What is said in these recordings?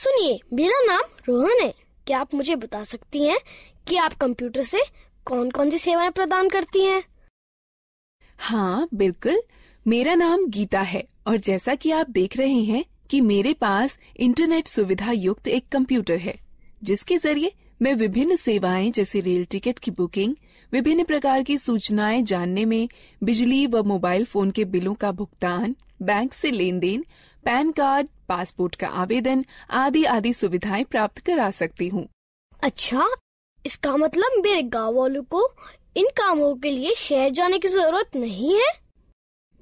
सुनिए, मेरा नाम रोहन है। क्या आप मुझे बता सकती हैं कि आप कंप्यूटर से कौन कौन सी सेवाएं प्रदान करती हैं? हाँ बिल्कुल, मेरा नाम गीता है और जैसा कि आप देख रहे हैं कि मेरे पास इंटरनेट सुविधा युक्त एक कंप्यूटर है, जिसके जरिए मैं विभिन्न सेवाएं जैसे रेल टिकट की बुकिंग, विभिन्न प्रकार की सूचनाएं जानने में, बिजली व मोबाइल फोन के बिलों का भुगतान, बैंक से लेन देन, पैन कार्ड, पासपोर्ट का आवेदन आदि आदि सुविधाएं प्राप्त करा सकती हूँ। अच्छा, इसका मतलब मेरे गाँव वालों को इन कामों के लिए शहर जाने की जरूरत नहीं है?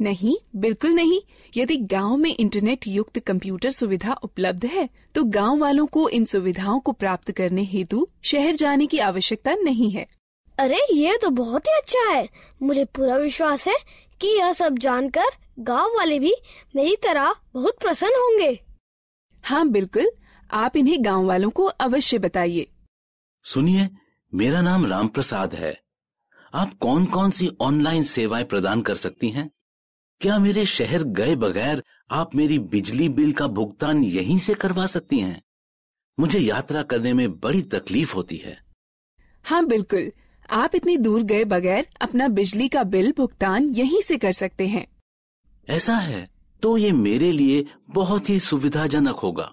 नहीं, बिल्कुल नहीं। यदि गांव में इंटरनेट युक्त कंप्यूटर सुविधा उपलब्ध है, तो गांव वालों को इन सुविधाओं को प्राप्त करने हेतु शहर जाने की आवश्यकता नहीं है। अरे, ये तो बहुत ही अच्छा है। मुझे पूरा विश्वास है कि यह सब जानकर गांव वाले भी मेरी तरह बहुत प्रसन्न होंगे। हाँ बिल्कुल, आप इन्हें गांव वालों को अवश्य बताइए। सुनिए, मेरा नाम राम प्रसाद है। आप कौन कौन सी ऑनलाइन सेवाएं प्रदान कर सकती हैं? क्या मेरे शहर गए बगैर आप मेरी बिजली बिल का भुगतान यहीं से करवा सकती हैं? मुझे यात्रा करने में बड़ी तकलीफ होती है। हाँ बिल्कुल, आप इतनी दूर गए बगैर अपना बिजली का बिल भुगतान यहीं से कर सकते हैं। ऐसा है तो ये मेरे लिए बहुत ही सुविधाजनक होगा।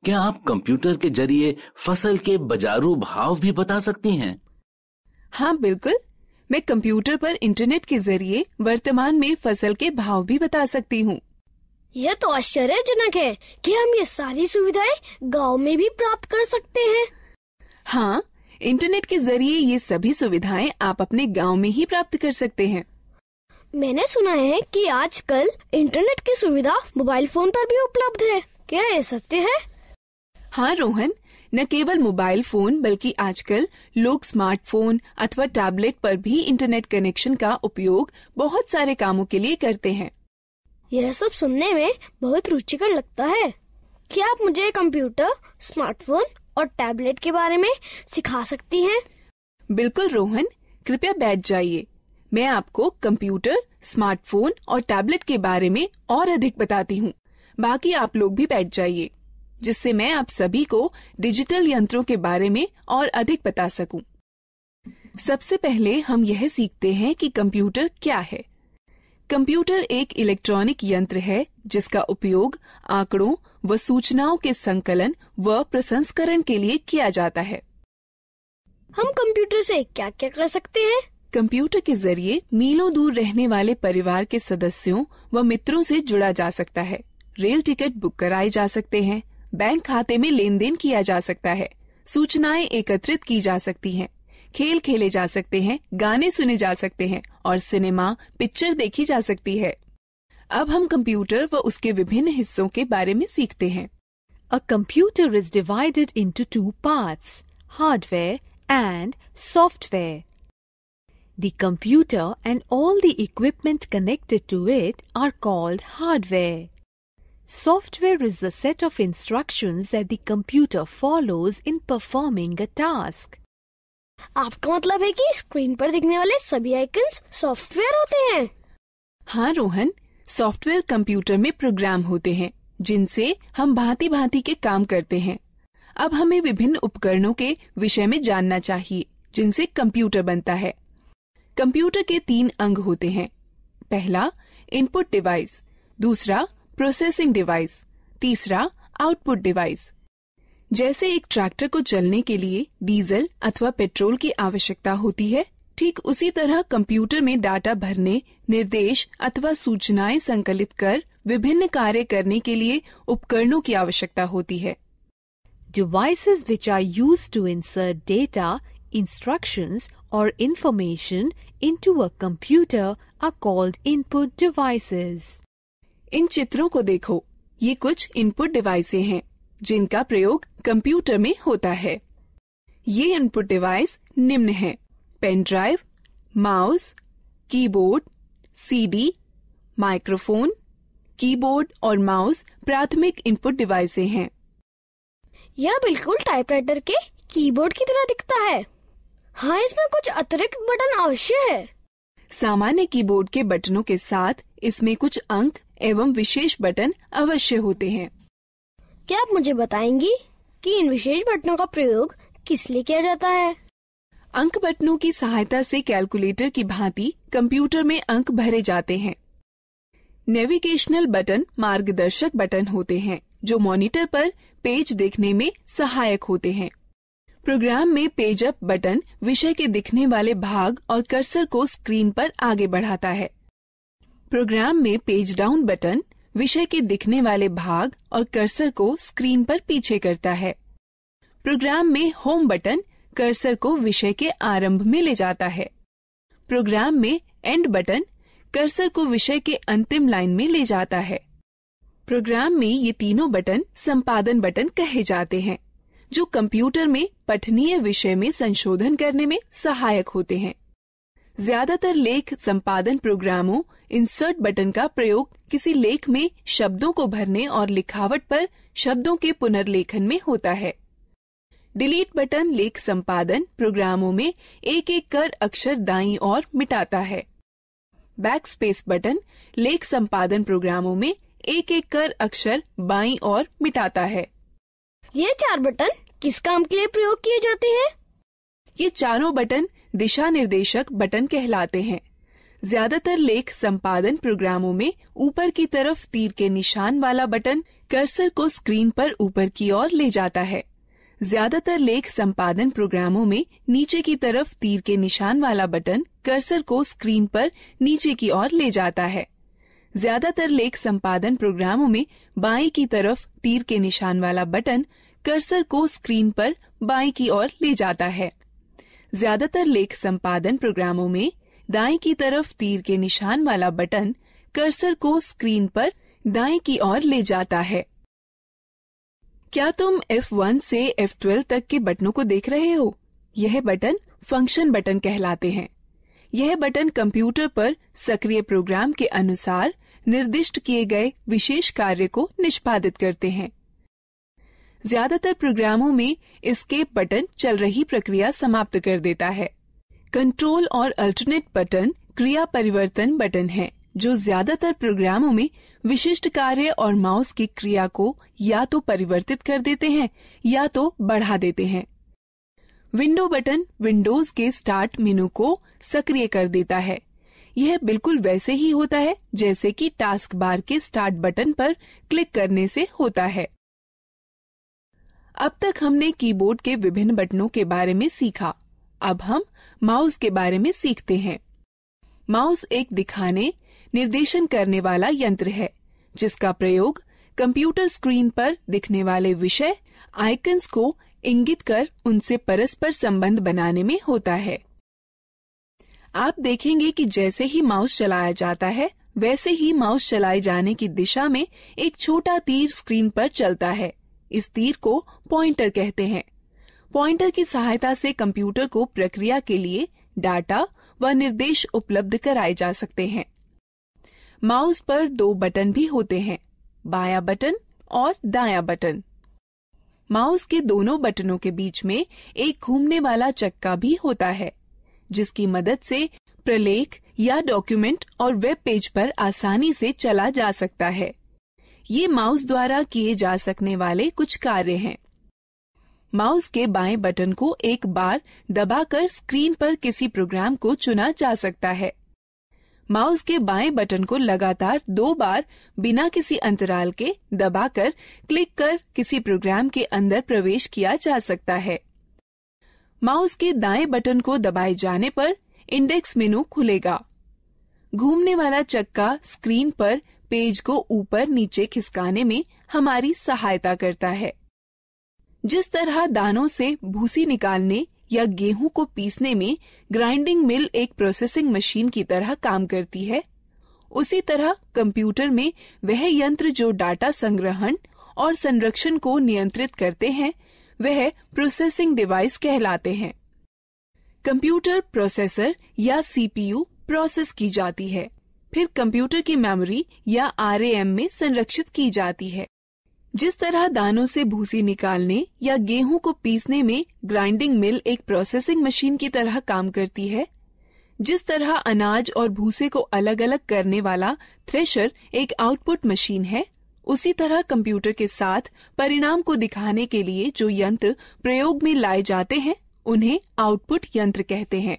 क्या आप कंप्यूटर के जरिए फसल के बाजारू भाव भी बता सकती हैं? हाँ बिल्कुल, मैं कंप्यूटर पर इंटरनेट के जरिए वर्तमान में फसल के भाव भी बता सकती हूँ। यह तो आश्चर्यजनक है कि हम ये सारी सुविधाएं गांव में भी प्राप्त कर सकते हैं। हाँ, इंटरनेट के जरिए ये सभी सुविधाएं आप अपने गांव में ही प्राप्त कर सकते हैं। मैंने सुना है कि आजकल इंटरनेट की सुविधा मोबाइल फोन पर भी उपलब्ध है। क्या ये सत्य है? हाँ रोहन, न केवल मोबाइल फोन बल्कि आजकल लोग स्मार्टफोन अथवा टैबलेट पर भी इंटरनेट कनेक्शन का उपयोग बहुत सारे कामों के लिए करते हैं। यह सब सुनने में बहुत रुचिकर लगता है। क्या आप मुझे कंप्यूटर, स्मार्टफोन और टैबलेट के बारे में सिखा सकती हैं? बिल्कुल रोहन, कृपया बैठ जाइए। मैं आपको कंप्यूटर, स्मार्टफोन और टैबलेट के बारे में और अधिक बताती हूँ। बाकी आप लोग भी बैठ जाइए, जिससे मैं आप सभी को डिजिटल यंत्रों के बारे में और अधिक बता सकूं। सबसे पहले हम यह सीखते हैं कि कंप्यूटर क्या है। कंप्यूटर एक इलेक्ट्रॉनिक यंत्र है जिसका उपयोग आंकड़ों व सूचनाओं के संकलन व प्रसंस्करण के लिए किया जाता है। हम कंप्यूटर से क्या क्या कर सकते हैं? कंप्यूटर के जरिए मीलों दूर रहने वाले परिवार के सदस्यों व मित्रों से जुड़ा जा सकता है। रेल टिकट बुक कराए जा सकते हैं, बैंक खाते में लेन देन किया जा सकता है, सूचनाएं एकत्रित की जा सकती हैं, खेल खेले जा सकते हैं, गाने सुने जा सकते हैं और सिनेमा पिक्चर देखी जा सकती है। अब हम कंप्यूटर व उसके विभिन्न हिस्सों के बारे में सीखते हैं। A computer is divided into two parts, hardware and software. The computer and all the equipment connected to it are called hardware. Software is the set of instructions that the computer follows in performing a task. आपका मतलब है कि screen पर दिखने वाले सभी icons software होते हैं? हाँ रोहन, सॉफ्टवेयर कंप्यूटर में प्रोग्राम होते हैं जिनसे हम भांति भांति के काम करते हैं। अब हमें विभिन्न उपकरणों के विषय में जानना चाहिए जिनसे कंप्यूटर बनता है। कंप्यूटर के 3 अंग होते हैं। पहला इनपुट डिवाइस, दूसरा प्रोसेसिंग डिवाइस, तीसरा आउटपुट डिवाइस। जैसे एक ट्रैक्टर को चलने के लिए डीजल अथवा पेट्रोल की आवश्यकता होती है, ठीक उसी तरह कंप्यूटर में डाटा भरने, निर्देश अथवा सूचनाएं संकलित कर विभिन्न कार्य करने के लिए उपकरणों की आवश्यकता होती है। Devices which are used to insert data, instructions or information into a computer are called input devices. इन चित्रों को देखो, ये कुछ इनपुट डिवाइसें हैं जिनका प्रयोग कंप्यूटर में होता है। ये इनपुट डिवाइस निम्न हैं: pen drive, mouse, keyboard, CD, microphone. Keyboard और माउस प्राथमिक इनपुट डिवाइसें हैं। यह बिल्कुल टाइपराइटर के कीबोर्ड की तरह दिखता है। हाँ, इसमें कुछ अतिरिक्त बटन अवश्य है। सामान्य कीबोर्ड के बटनों के साथ इसमें कुछ अंक एवं विशेष बटन अवश्य होते हैं। क्या आप मुझे बताएंगी कि इन विशेष बटनों का प्रयोग किस लिए किया जाता है? अंक बटनों की सहायता से कैलकुलेटर की भांति कंप्यूटर में अंक भरे जाते हैं। नेविगेशनल बटन मार्गदर्शक बटन होते हैं जो मॉनिटर पर पेज देखने में सहायक होते हैं। प्रोग्राम में पेज अप बटन विषय के दिखने वाले भाग और कर्सर को स्क्रीन पर आगे बढ़ाता है। प्रोग्राम में पेज डाउन बटन विषय के दिखने वाले भाग और कर्सर को स्क्रीन पर पीछे करता है। प्रोग्राम में होम बटन कर्सर को विषय के आरंभ में ले जाता है। प्रोग्राम में एंड बटन कर्सर को विषय के अंतिम लाइन में ले जाता है। प्रोग्राम में ये तीनों बटन संपादन बटन कहे जाते हैं जो कंप्यूटर में पठनीय विषय में संशोधन करने में सहायक होते हैं। ज्यादातर लेख संपादन प्रोग्रामों इंसर्ट बटन का प्रयोग किसी लेख में शब्दों को भरने और लिखावट पर शब्दों के पुनर्लेखन में होता है। डिलीट बटन लेख संपादन प्रोग्रामों में एक एक कर अक्षर दाईं ओर मिटाता है। बैकस्पेस बटन लेख संपादन प्रोग्रामों में एक एक कर अक्षर बाईं ओर मिटाता है। ये 4 बटन किस काम के लिए प्रयोग किए जाते हैं? ये चारों बटन दिशा निर्देशक बटन कहलाते हैं। ज्यादातर लेख संपादन प्रोग्रामों में ऊपर की तरफ तीर के निशान वाला बटन कर्सर को स्क्रीन पर ऊपर की ओर ले जाता है। ज्यादातर लेख संपादन प्रोग्रामों में नीचे की तरफ तीर के निशान वाला बटन कर्सर को स्क्रीन पर नीचे की ओर ले जाता है। ज्यादातर लेख संपादन प्रोग्रामों में बाएं की तरफ तीर के निशान वाला बटन कर्सर को स्क्रीन पर बाएं की ओर ले जाता है। ज्यादातर लेख संपादन प्रोग्रामों में दाएं की तरफ तीर के निशान वाला बटन कर्सर को स्क्रीन पर दाएं की ओर ले जाता है। क्या तुम F1 से F12 तक के बटनों को देख रहे हो? यह बटन फंक्शन बटन कहलाते हैं। यह बटन कंप्यूटर पर सक्रिय प्रोग्राम के अनुसार निर्दिष्ट किए गए विशेष कार्य को निष्पादित करते हैं। ज्यादातर प्रोग्रामों में एस्केप बटन चल रही प्रक्रिया समाप्त कर देता है। कंट्रोल और अल्टरनेट बटन क्रिया परिवर्तन बटन हैं, जो ज्यादातर प्रोग्रामों में विशिष्ट कार्य और माउस की क्रिया को या तो परिवर्तित कर देते हैं या तो बढ़ा देते हैं। विंडो बटन विंडोज के स्टार्ट मेनू को सक्रिय कर देता है। यह बिल्कुल वैसे ही होता है जैसे कि टास्क बार के स्टार्ट बटन पर क्लिक करने से होता है। अब तक हमने कीबोर्ड के विभिन्न बटनों के बारे में सीखा। अब हम माउस के बारे में सीखते हैं। माउस एक दिखाने, निर्देशन करने वाला यंत्र है जिसका प्रयोग कंप्यूटर स्क्रीन पर दिखने वाले विषय आइकन्स को इंगित कर उनसे परस्पर संबंध बनाने में होता है। आप देखेंगे कि जैसे ही माउस चलाया जाता है वैसे ही माउस चलाए जाने की दिशा में एक छोटा तीर स्क्रीन पर चलता है। इस तीर को पॉइंटर कहते हैं। पॉइंटर की सहायता से कंप्यूटर को प्रक्रिया के लिए डाटा व निर्देश उपलब्ध कराए जा सकते हैं। माउस पर 2 बटन भी होते हैं, बायां बटन और दायां बटन। माउस के दोनों बटनों के बीच में एक घूमने वाला चक्का भी होता है, जिसकी मदद से प्रलेख या डॉक्यूमेंट और वेब पेज पर आसानी से चला जा सकता है। ये माउस द्वारा किए जा सकने वाले कुछ कार्य हैं। माउस के बाएं बटन को एक बार दबाकर स्क्रीन पर किसी प्रोग्राम को चुना जा सकता है। माउस के बाएं बटन को लगातार 2 बार बिना किसी अंतराल के दबाकर क्लिक कर किसी प्रोग्राम के अंदर प्रवेश किया जा सकता है। माउस के दाएं बटन को दबाए जाने पर इंडेक्स मेनू खुलेगा। घूमने वाला चक्का स्क्रीन पर पेज को ऊपर नीचे खिसकाने में हमारी सहायता करता है। जिस तरह दानों से भूसी निकालने या गेहूं को पीसने में ग्राइंडिंग मिल एक प्रोसेसिंग मशीन की तरह काम करती है, उसी तरह कंप्यूटर में वह यंत्र जो डाटा संग्रहण और संरक्षण को नियंत्रित करते हैं वह प्रोसेसिंग डिवाइस कहलाते हैं। कंप्यूटर प्रोसेसर या सीपीयू प्रोसेस की जाती है, फिर कंप्यूटर की मेमोरी या आरएएम में संरक्षित की जाती है। जिस तरह दानों से भूसी निकालने या गेहूं को पीसने में ग्राइंडिंग मिल एक प्रोसेसिंग मशीन की तरह काम करती है, जिस तरह अनाज और भूसे को अलग अलग करने वाला थ्रेशर एक आउटपुट मशीन है, उसी तरह कंप्यूटर के साथ परिणाम को दिखाने के लिए जो यंत्र प्रयोग में लाए जाते हैं उन्हें आउटपुट यंत्र कहते हैं।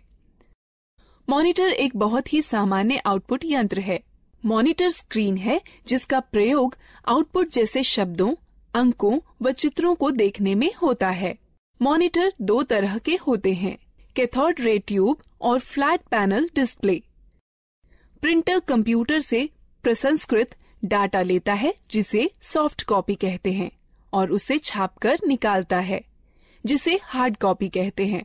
मॉनिटर एक बहुत ही सामान्य आउटपुट यंत्र है। मॉनिटर स्क्रीन है जिसका प्रयोग आउटपुट जैसे शब्दों, अंकों व चित्रों को देखने में होता है। मॉनिटर दो तरह के होते हैं, कैथोड रे ट्यूब और flat panel display. Printer computer से प्रसंस्कृत डाटा लेता है जिसे सॉफ्ट कॉपी कहते हैं और उसे छापकर निकालता है जिसे हार्ड कॉपी कहते हैं।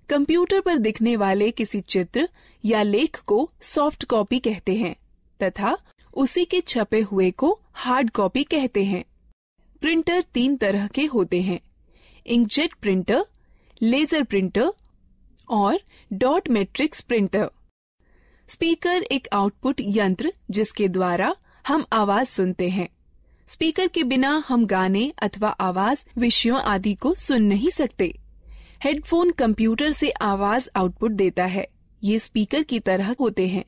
कंप्यूटर पर दिखने वाले किसी चित्र या लेख को सॉफ्ट कॉपी कहते हैं तथा उसी के छपे हुए को हार्ड कॉपी कहते हैं। प्रिंटर तीन तरह के होते हैं, इंकजेट प्रिंटर, लेजर प्रिंटर और डॉट मैट्रिक्स प्रिंटर। स्पीकर एक आउटपुट यंत्र जिसके द्वारा हम आवाज सुनते हैं। स्पीकर के बिना हम गाने अथवा आवाज विषयों आदि को सुन नहीं सकते। हेडफोन कंप्यूटर से आवाज आउटपुट देता है। ये स्पीकर की तरह होते हैं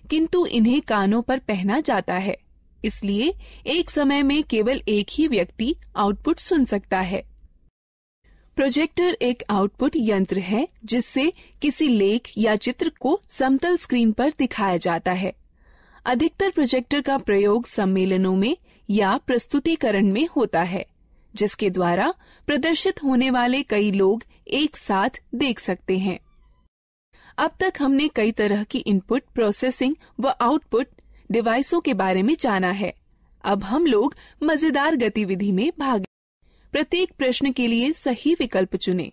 किंतु इन्हें कानों पर पहना जाता है, इसलिए एक समय में केवल एक ही व्यक्ति आउटपुट सुन सकता है। प्रोजेक्टर एक आउटपुट यंत्र है जिससे किसी लेख या चित्र को समतल स्क्रीन पर दिखाया जाता है। अधिकतर प्रोजेक्टर का प्रयोग सम्मेलनों में या प्रस्तुतिकरण में होता है जिसके द्वारा प्रदर्शित होने वाले कई लोग एक साथ देख सकते हैं। अब तक हमने कई तरह की इनपुट प्रोसेसिंग व आउटपुट डिवाइसों के बारे में जाना है। अब हम लोग मजेदार गतिविधि में भाग। प्रत्येक प्रश्न के लिए सही विकल्प चुनें।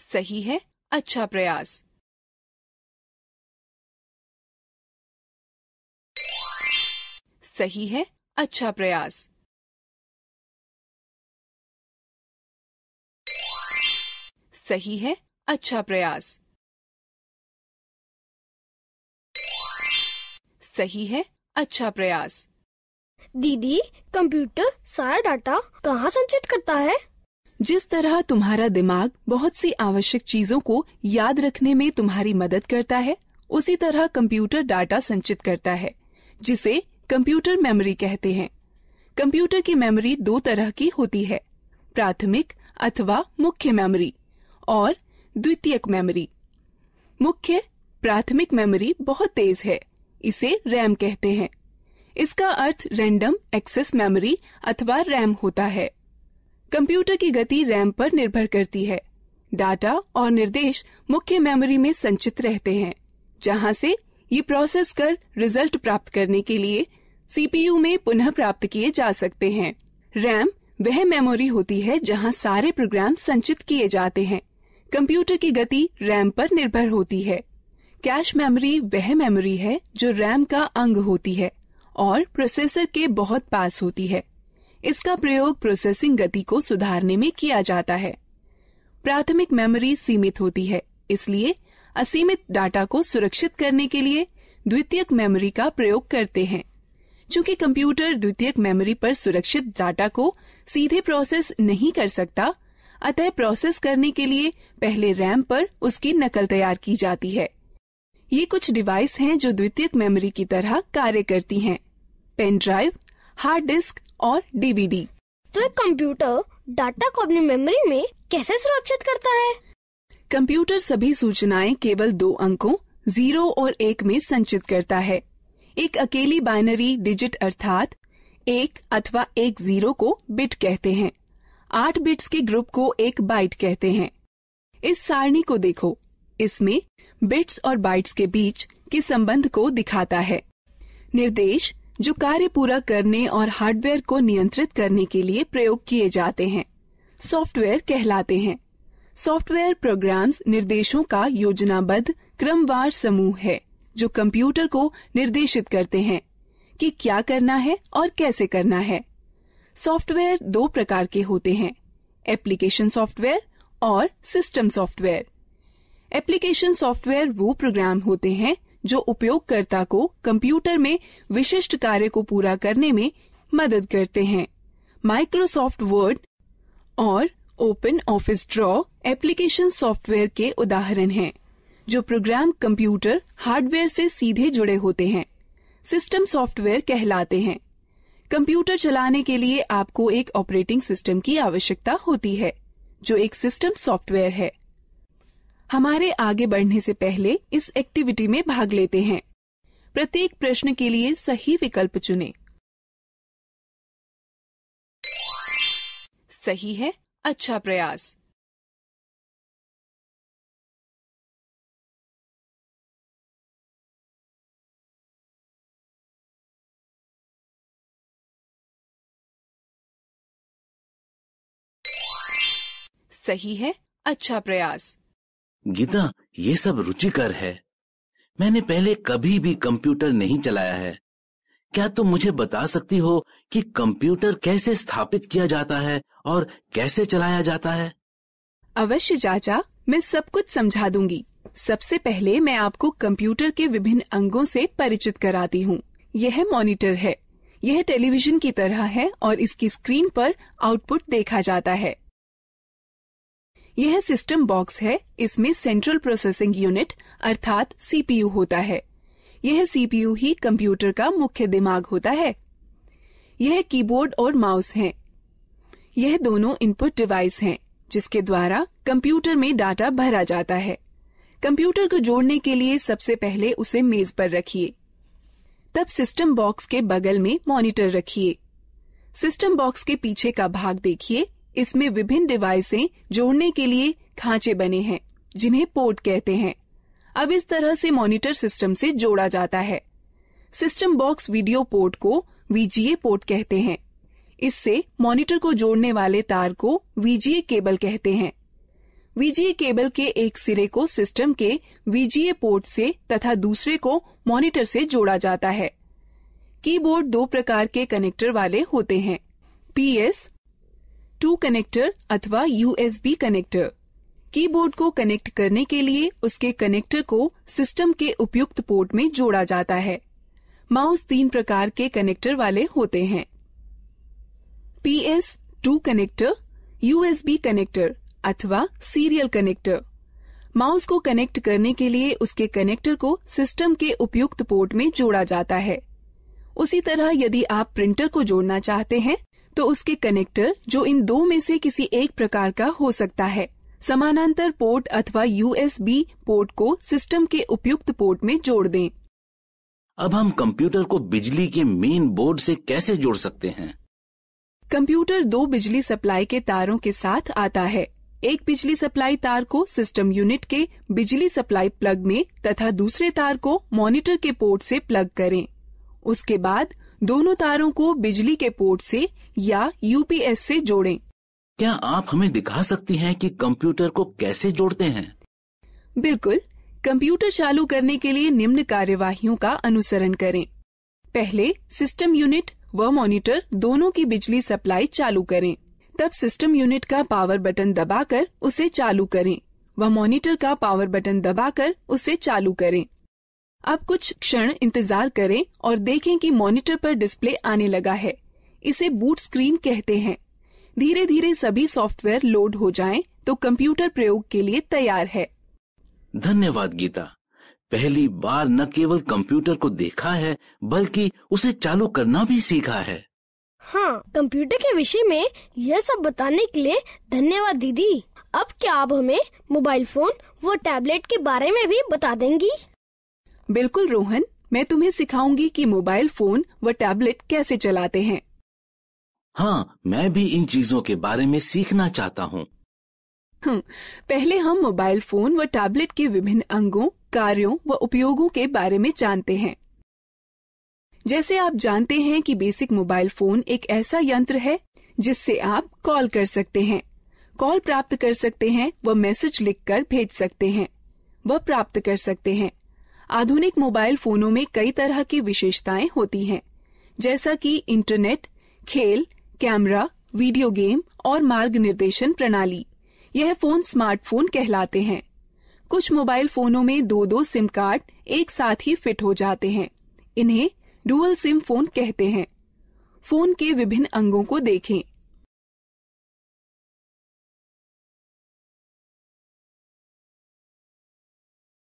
सही है, अच्छा प्रयास। सही है, अच्छा प्रयास। सही है, अच्छा प्रयास। सही है, अच्छा प्रयास। दीदी, कंप्यूटर सारा डाटा कहाँ संचित करता है? जिस तरह तुम्हारा दिमाग बहुत सी आवश्यक चीजों को याद रखने में तुम्हारी मदद करता है, उसी तरह कंप्यूटर डाटा संचित करता है जिसे कंप्यूटर मेमोरी कहते हैं। कंप्यूटर की मेमोरी दो तरह की होती है, प्राथमिक अथवा मुख्य मेमोरी और द्वितीयक मेमोरी। मुख्य प्राथमिक मेमोरी बहुत तेज है, इसे रैम कहते हैं। इसका अर्थ रैंडम एक्सेस मेमोरी अथवा रैम होता है। कंप्यूटर की गति रैम पर निर्भर करती है। डाटा और निर्देश मुख्य मेमोरी में संचित रहते हैं, जहां से ये प्रोसेस कर रिजल्ट प्राप्त करने के लिए सीपीयू में पुनः प्राप्त किए जा सकते हैं। रैम वह मेमोरी होती है जहां सारे प्रोग्राम संचित किए जाते हैं। कंप्यूटर की गति रैम पर निर्भर होती है। कैश मेमोरी वह मेमोरी है जो रैम का अंग होती है और प्रोसेसर के बहुत पास होती है। इसका प्रयोग प्रोसेसिंग गति को सुधारने में किया जाता है। प्राथमिक मेमोरी सीमित होती है, इसलिए असीमित डाटा को सुरक्षित करने के लिए द्वितीयक मेमोरी का प्रयोग करते हैं। चूंकि कंप्यूटर द्वितीयक मेमोरी पर सुरक्षित डाटा को सीधे प्रोसेस नहीं कर सकता, अतः प्रोसेस करने के लिए पहले रैम पर उसकी नकल तैयार की जाती है। ये कुछ डिवाइस हैं जो द्वितीयक मेमोरी की तरह कार्य करती हैं, पेन ड्राइव, हार्ड डिस्क और डीवीडी। तो एक कंप्यूटर डाटा को अपनी मेमोरी में कैसे सुरक्षित करता है? कंप्यूटर सभी सूचनाएं केवल दो अंकों 0 और 1 में संचित करता है। एक अकेली बाइनरी डिजिट अर्थात 1 अथवा 1 0 को बिट कहते हैं। 8 बिट्स के ग्रुप को एक बाइट कहते हैं। इस सारणी को देखो, इसमें बिट्स और बाइट्स के बीच के संबंध को दिखाता है। निर्देश जो कार्य पूरा करने और हार्डवेयर को नियंत्रित करने के लिए प्रयोग किए जाते हैं, सॉफ्टवेयर कहलाते हैं। सॉफ्टवेयर प्रोग्राम्स निर्देशों का योजनाबद्ध क्रमवार समूह है जो कंप्यूटर को निर्देशित करते हैं कि क्या करना है और कैसे करना है। सॉफ्टवेयर दो प्रकार के होते हैं, एप्लीकेशन सॉफ्टवेयर और सिस्टम सॉफ्टवेयर। एप्लीकेशन सॉफ्टवेयर वो प्रोग्राम होते हैं जो उपयोगकर्ता को कंप्यूटर में विशिष्ट कार्य को पूरा करने में मदद करते हैं। माइक्रोसॉफ्ट वर्ड और open office draw application software के उदाहरण हैं, जो प्रोग्राम कंप्यूटर हार्डवेयर से सीधे जुड़े होते हैं। सिस्टम सॉफ्टवेयर कहलाते हैं। कंप्यूटर चलाने के लिए आपको एक ऑपरेटिंग सिस्टम की आवश्यकता होती है, जो एक सिस्टम सॉफ्टवेयर है। हमारे आगे बढ़ने से पहले इस एक्टिविटी में भाग लेते हैं। प्रत्येक प्रश्न के लिए सही विकल्प चुनें। सही है, अच्छा प्रयास। सही है, अच्छा प्रयास। गीता, ये सब रुचिकर है। मैंने पहले कभी भी कंप्यूटर नहीं चलाया है। क्या तुम मुझे बता सकती हो कि कंप्यूटर कैसे स्थापित किया जाता है और कैसे चलाया जाता है? अवश्य चाचा, मैं सब कुछ समझा दूंगी। सबसे पहले मैं आपको कंप्यूटर के विभिन्न अंगों से परिचित कराती हूँ। यह मॉनिटर है। यह टेलीविजन की तरह है और इसकी स्क्रीन पर आउटपुट देखा जाता है। यह सिस्टम बॉक्स है। इसमें सेंट्रल प्रोसेसिंग यूनिट अर्थात सीपीयू होता है। यह सीपीयू ही कंप्यूटर का मुख्य दिमाग होता है। यह कीबोर्ड और माउस हैं। यह दोनों इनपुट डिवाइस हैं, जिसके द्वारा कंप्यूटर में डाटा भरा जाता है। कंप्यूटर को जोड़ने के लिए सबसे पहले उसे मेज पर रखिए। तब सिस्टम बॉक्स के बगल में मॉनिटर रखिए। सिस्टम बॉक्स के पीछे का भाग देखिए। इसमें विभिन्न डिवाइसें जोड़ने के लिए खांचे बने हैं, जिन्हें पोर्ट कहते हैं। अब इस तरह से मॉनिटर सिस्टम से जोड़ा जाता है। सिस्टम बॉक्स वीडियो पोर्ट को वीजीए पोर्ट कहते हैं। इससे मॉनिटर को जोड़ने वाले तार को वीजीए केबल कहते हैं। वीजीए केबल के एक सिरे को सिस्टम के वीजीए पोर्ट से तथा दूसरे को मॉनिटर से जोड़ा जाता है। कीबोर्ड दो प्रकार के कनेक्टर वाले होते हैं, PS2 कनेक्टर अथवा USB कनेक्टर। कीबोर्ड को कनेक्ट करने के लिए उसके कनेक्टर को सिस्टम के उपयुक्त पोर्ट में जोड़ा जाता है। माउस 3 प्रकार के कनेक्टर वाले होते हैं, PS2 कनेक्टर, USB कनेक्टर अथवा सीरियल कनेक्टर। माउस को कनेक्ट करने के लिए उसके कनेक्टर को सिस्टम के उपयुक्त पोर्ट में जोड़ा जाता है। उसी तरह यदि आप प्रिंटर को जोड़ना चाहते हैं तो उसके कनेक्टर, जो इन दो में से किसी एक प्रकार का हो सकता है, समानांतर पोर्ट अथवा USB पोर्ट को सिस्टम के उपयुक्त पोर्ट में जोड़ दें। अब हम कंप्यूटर को बिजली के मेन बोर्ड से कैसे जोड़ सकते हैं? कंप्यूटर 2 बिजली सप्लाई के तारों के साथ आता है। एक बिजली सप्लाई तार को सिस्टम यूनिट के बिजली सप्लाई प्लग में तथा दूसरे तार को मॉनिटर के पोर्ट से प्लग करें। उसके बाद दोनों तारों को बिजली के पोर्ट से या UPS से जोड़ें। क्या आप हमें दिखा सकती हैं कि कंप्यूटर को कैसे जोड़ते हैं? बिल्कुल। कंप्यूटर चालू करने के लिए निम्न कार्यवाहियों का अनुसरण करें। पहले सिस्टम यूनिट व मॉनिटर दोनों की बिजली सप्लाई चालू करें। तब सिस्टम यूनिट का पावर बटन दबाकर उसे चालू करें व मॉनिटर का पावर बटन दबाकर उसे चालू करें। अब कुछ क्षण इंतजार करें और देखें कि मॉनिटर पर डिस्प्ले आने लगा है। इसे बूट स्क्रीन कहते हैं। धीरे धीरे सभी सॉफ्टवेयर लोड हो जाएं तो कंप्यूटर प्रयोग के लिए तैयार है। धन्यवाद गीता। पहली बार न केवल कंप्यूटर को देखा है बल्कि उसे चालू करना भी सीखा है। हाँ, कंप्यूटर के विषय में यह सब बताने के लिए धन्यवाद दीदी। अब क्या आप हमें मोबाइल फोन व टैबलेट के बारे में भी बता देंगी? बिल्कुल रोहन, मैं तुम्हें सिखाऊंगी कि मोबाइल फोन व टैबलेट कैसे चलाते हैं। हाँ, मैं भी इन चीजों के बारे में सीखना चाहता हूँ। पहले हम मोबाइल फोन व टैबलेट के विभिन्न अंगों, कार्यों व उपयोगों के बारे में जानते हैं। जैसे आप जानते हैं कि बेसिक मोबाइल फोन एक ऐसा यंत्र है जिससे आप कॉल कर सकते हैं, कॉल प्राप्त कर सकते हैं व मैसेज लिखकर भेज सकते हैं व प्राप्त कर सकते हैं। आधुनिक मोबाइल फोनों में कई तरह की विशेषताएं होती हैं, जैसा कि इंटरनेट, खेल, कैमरा, वीडियो गेम और मार्ग निर्देशन प्रणाली। यह फोन स्मार्टफोन कहलाते हैं। कुछ मोबाइल फोनों में 2-2 सिम कार्ड एक साथ ही फिट हो जाते हैं। इन्हें डुअल सिम फोन कहते हैं। फोन के विभिन्न अंगों को देखें।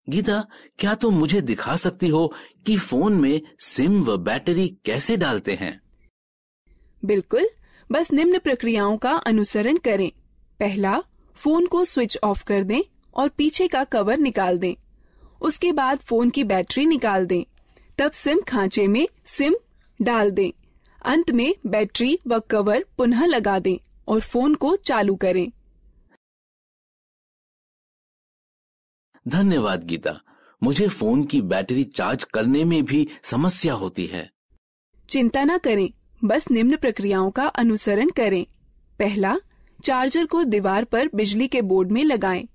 गीता, क्या तुम मुझे दिखा सकती हो कि फोन में सिम व बैटरी कैसे डालते हैं? बिल्कुल, बस निम्न प्रक्रियाओं का अनुसरण करें। पहला, फोन को स्विच ऑफ कर दें और पीछे का कवर निकाल दें। उसके बाद फोन की बैटरी निकाल दें। तब सिम खांचे में सिम डाल दें। अंत में बैटरी व कवर पुनः लगा दें और फोन को चालू करें। धन्यवाद गीता, मुझे फोन की बैटरी चार्ज करने में भी समस्या होती है। चिंता न करें, बस निम्न प्रक्रियाओं का अनुसरण करें। पहला, चार्जर को दीवार पर बिजली के बोर्ड में लगाएं।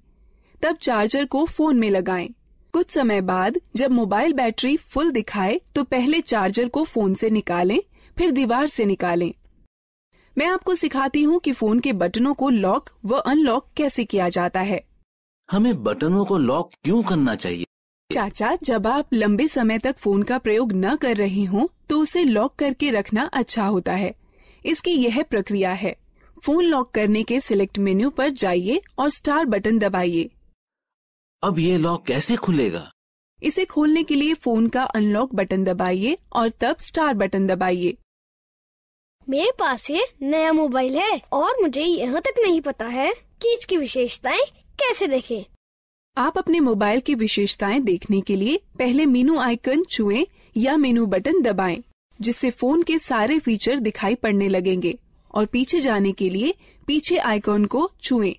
तब चार्जर को फोन में लगाएं। कुछ समय बाद जब मोबाइल बैटरी फुल दिखाए तो पहले चार्जर को फोन से निकालें, फिर दीवार से निकालें। मैं आपको सिखाती हूँ कि फोन के बटनों को लॉक व अनलॉक कैसे किया जाता है। हमें बटनों को लॉक क्यों करना चाहिए? चाचा, जब आप लंबे समय तक फोन का प्रयोग न कर रही हों तो उसे लॉक करके रखना अच्छा होता है। इसकी यह प्रक्रिया है। फोन लॉक करने के सिलेक्ट मेन्यू पर जाइए और स्टार बटन दबाइए। अब ये लॉक कैसे खुलेगा? इसे खोलने के लिए फोन का अनलॉक बटन दबाइए और तब स्टार बटन दबाइए। मेरे पास ये नया मोबाइल है और मुझे यहाँ तक नहीं पता है कि इसकी विशेषताएं कैसे देखें। आप अपने मोबाइल की विशेषताएं देखने के लिए पहले मेनू आइकन छुएं या मेनू बटन दबाएं, जिससे फोन के सारे फीचर दिखाई पड़ने लगेंगे। और पीछे जाने के लिए पीछे आइकन को छुएं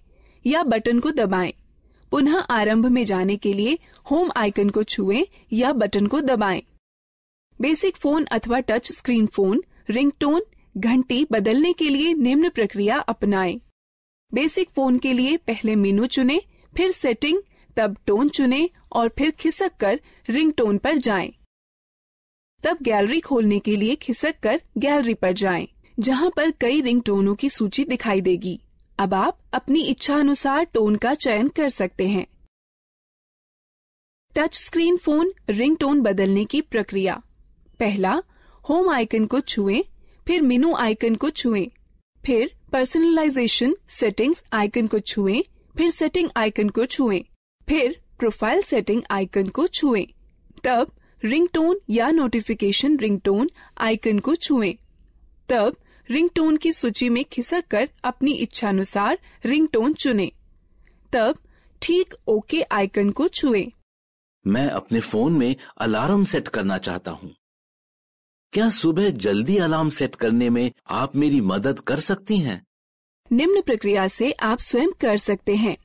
या बटन को दबाएं। पुनः आरंभ में जाने के लिए होम आइकन को छुएं या बटन को दबाएं। बेसिक फोन अथवा टच स्क्रीन फोन रिंगटोन घंटी बदलने के लिए निम्न प्रक्रिया अपनाएं। बेसिक फोन के लिए पहले मेनू चुनें, फिर सेटिंग, तब टोन चुनें और फिर खिसक कर रिंगटोन पर जाएं। तब गैलरी खोलने के लिए खिसक कर गैलरी पर जाएं, जहां पर कई रिंगटोनों की सूची दिखाई देगी। अब आप अपनी इच्छा अनुसार टोन का चयन कर सकते हैं। टच स्क्रीन फोन रिंगटोन बदलने की प्रक्रिया। पहला, होम आइकन को छुएं, फिर मेनू आइकन को छुएं, फिर पर्सनलाइजेशन सेटिंग्स आइकन को छुएं, फिर सेटिंग आइकन को छुएं, फिर प्रोफाइल सेटिंग आइकन को छुएं। तब रिंगटोन या नोटिफिकेशन रिंगटोन आइकन को छुएं। तब रिंगटोन की सूची में खिसक कर अपनी इच्छानुसार रिंगटोन चुनें। तब ठीक ओके आइकन को छुएं। मैं अपने फोन में अलार्म सेट करना चाहता हूँ। क्या सुबह जल्दी अलार्म सेट करने में आप मेरी मदद कर सकती हैं? निम्न प्रक्रिया से आप स्वयं कर सकते हैं।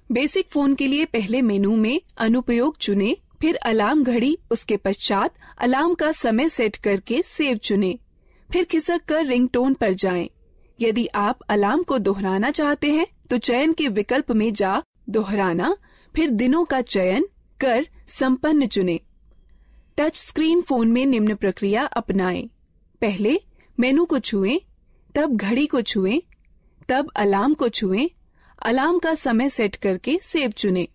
बेसिक फोन के लिए पहले मेनू में अनुपयोग चुनें, फिर अलार्म घड़ी, उसके पश्चात अलार्म का समय सेट करके सेव चुनें, फिर खिसक कर रिंगटोन पर जाएं। यदि आप अलार्म को दोहराना चाहते हैं तो चयन के विकल्प में जा दोहराना, फिर दिनों का चयन कर संपन्न चुनें। टच स्क्रीन फोन में निम्न प्रक्रिया अपनाएं। पहले मेनू को छुएं, तब घड़ी को छुएं, तब अलार्म को छुएं, अलार्म का समय सेट करके सेव चुनें।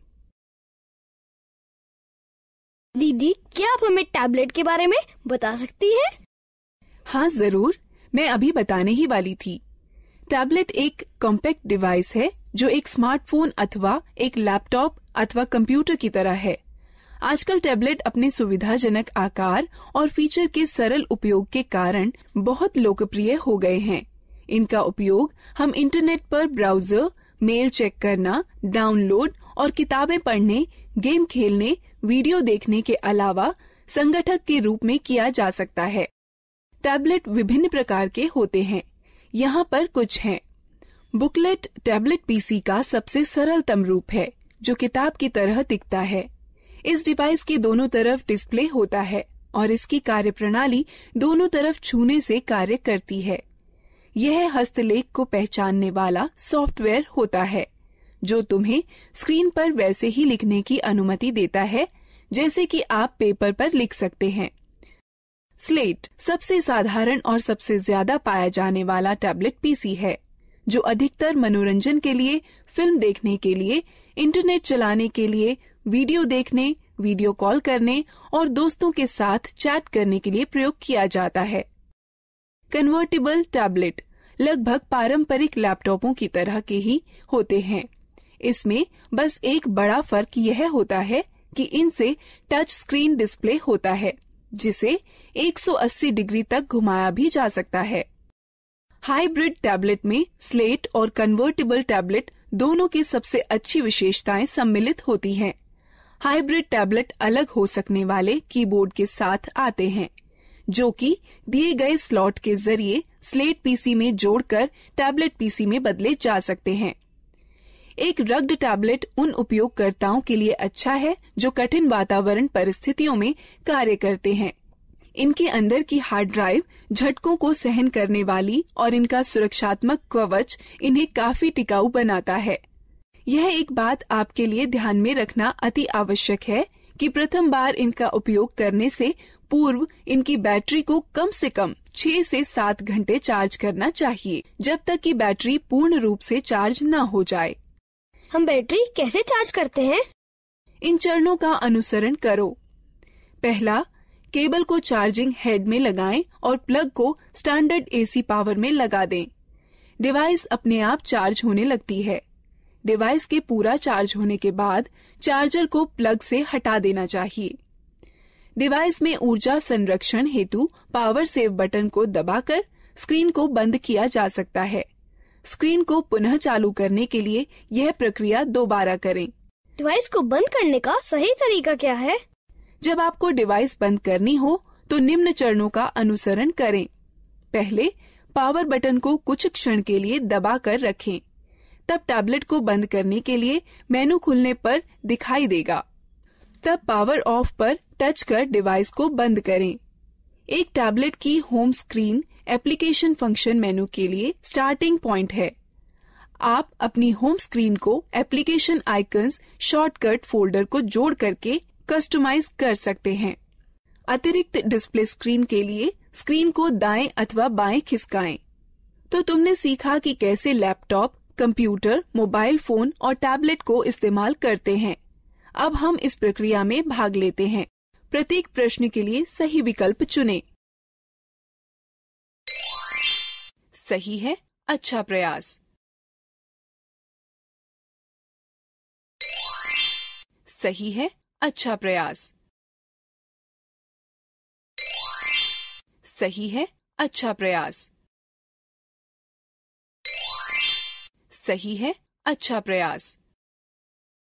दीदी, क्या आप हमें टैबलेट के बारे में बता सकती हैं? हाँ जरूर, मैं अभी बताने ही वाली थी। टैबलेट एक कॉम्पैक्ट डिवाइस है जो एक स्मार्टफोन अथवा एक लैपटॉप अथवा कंप्यूटर की तरह है। आजकल टैबलेट अपने सुविधाजनक आकार और फीचर के सरल उपयोग के कारण बहुत लोकप्रिय हो गए हैं। इनका उपयोग हम इंटरनेट पर ब्राउजर, मेल चेक करना, डाउनलोड और किताबें पढ़ने, गेम खेलने, वीडियो देखने के अलावा संगठक के रूप में किया जा सकता है। टैबलेट विभिन्न प्रकार के होते हैं। यहाँ पर कुछ हैं। बुकलेट टैबलेट पीसी का सबसे सरलतम रूप है, जो किताब की तरह दिखता है। इस डिवाइस के दोनों तरफ डिस्प्ले होता है और इसकी कार्यप्रणाली दोनों तरफ छूने से कार्य करती है। यह हस्तलेख को पहचानने वाला सॉफ्टवेयर होता है, जो तुम्हें स्क्रीन पर वैसे ही लिखने की अनुमति देता है जैसे कि आप पेपर पर लिख सकते हैं। स्लेट सबसे साधारण और सबसे ज्यादा पाया जाने वाला टैबलेट पीसी है, जो अधिकतर मनोरंजन के लिए, फिल्म देखने के लिए, इंटरनेट चलाने के लिए, वीडियो देखने, वीडियो कॉल करने और दोस्तों के साथ चैट करने के लिए प्रयोग किया जाता है। कन्वर्टेबल टैबलेट लगभग पारंपरिक लैपटॉपों की तरह के ही होते हैं। इसमें बस एक बड़ा फर्क यह होता है कि इनसे टच स्क्रीन डिस्प्ले होता है, जिसे 180 डिग्री तक घुमाया भी जा सकता है। हाइब्रिड टैबलेट में स्लेट और कन्वर्टेबल टैबलेट दोनों की सबसे अच्छी विशेषताएं सम्मिलित होती हैं। हाइब्रिड टैबलेट अलग हो सकने वाले कीबोर्ड के साथ आते हैं, जो कि दिए गए स्लॉट के जरिए स्लेट पीसी में जोड़कर टैबलेट पीसी में बदले जा सकते हैं। एक रग्ड टैबलेट उन उपयोगकर्ताओं के लिए अच्छा है जो कठिन वातावरण परिस्थितियों में कार्य करते हैं। इनके अंदर की हार्ड ड्राइव झटकों को सहन करने वाली और इनका सुरक्षात्मक कवच इन्हें काफी टिकाऊ बनाता है। यह एक बात आपके लिए ध्यान में रखना अति आवश्यक है कि प्रथम बार इनका उपयोग करने से पूर्व इनकी बैटरी को कम से कम 6 से 7 घंटे चार्ज करना चाहिए, जब तक कि बैटरी पूर्ण रूप से चार्ज न हो जाए। हम बैटरी कैसे चार्ज करते हैं? इन चरणों का अनुसरण करो। पहला, केबल को चार्जिंग हेड में लगाएं और प्लग को स्टैंडर्ड एसी पावर में लगा दें। डिवाइस अपने आप चार्ज होने लगती है। डिवाइस के पूरा चार्ज होने के बाद चार्जर को प्लग से हटा देना चाहिए। डिवाइस में ऊर्जा संरक्षण हेतु पावर सेव बटन को दबाकर स्क्रीन को बंद किया जा सकता है। स्क्रीन को पुनः चालू करने के लिए यह प्रक्रिया दोबारा करें। डिवाइस को बंद करने का सही तरीका क्या है? जब आपको डिवाइस बंद करनी हो तो निम्न चरणों का अनुसरण करें। पहले, पावर बटन को कुछ क्षण के लिए दबा कर रखें। तब टैबलेट को बंद करने के लिए मेनू खुलने पर दिखाई देगा। तब पावर ऑफ पर टच कर डिवाइस को बंद करें। एक टैबलेट की होम स्क्रीन एप्लीकेशन फंक्शन मेनू के लिए स्टार्टिंग पॉइंट है। आप अपनी होम स्क्रीन को एप्लीकेशन आइकन्स शॉर्टकट फोल्डर को जोड़ करके कस्टमाइज कर सकते हैं। अतिरिक्त डिस्प्ले स्क्रीन के लिए स्क्रीन को दाएं अथवा बाएं खिसकाएं। तो तुमने सीखा कि कैसे लैपटॉप, कंप्यूटर, मोबाइल फोन और टैबलेट को इस्तेमाल करते हैं। अब हम इस प्रक्रिया में भाग लेते हैं। प्रत्येक प्रश्न के लिए सही विकल्प चुनें। सही है, अच्छा प्रयास। सही है, अच्छा प्रयास। सही है, अच्छा प्रयास। सही है, अच्छा प्रयास।